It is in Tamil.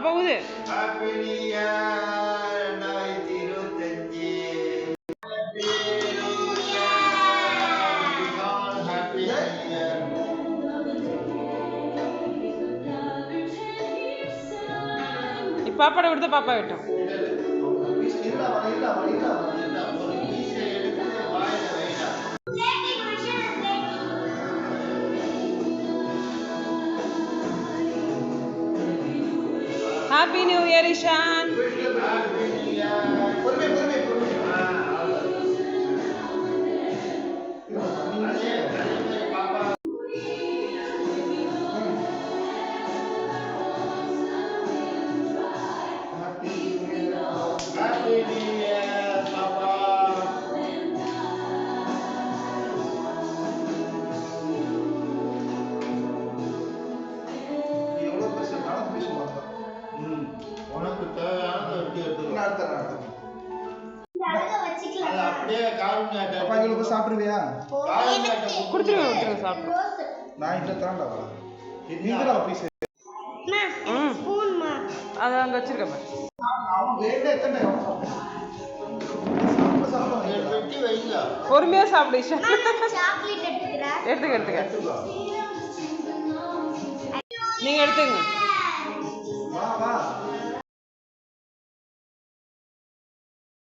பாப்பா ஊது. பாப்பாட விடுத பாப்பா விட்டோம். Happy New Year, Ishan. சாப்பிடுவியா? குடுத்துருவேன் சாப்பிடு. நான் இங்க தாண்டா வா. நீங்கடா ஆபீஸ். ஸ்பூன்மா. அத அங்க வச்சிருக்கேன். அவன் வேற எத்தனை வெட்டி வைங்க. பொறுமையா சாப்பிடு ஈஷா. சாக்லேட் எடுத்துக்கறேன். எடுத்துக்க. நீங்க எடுத்துங்க. வா.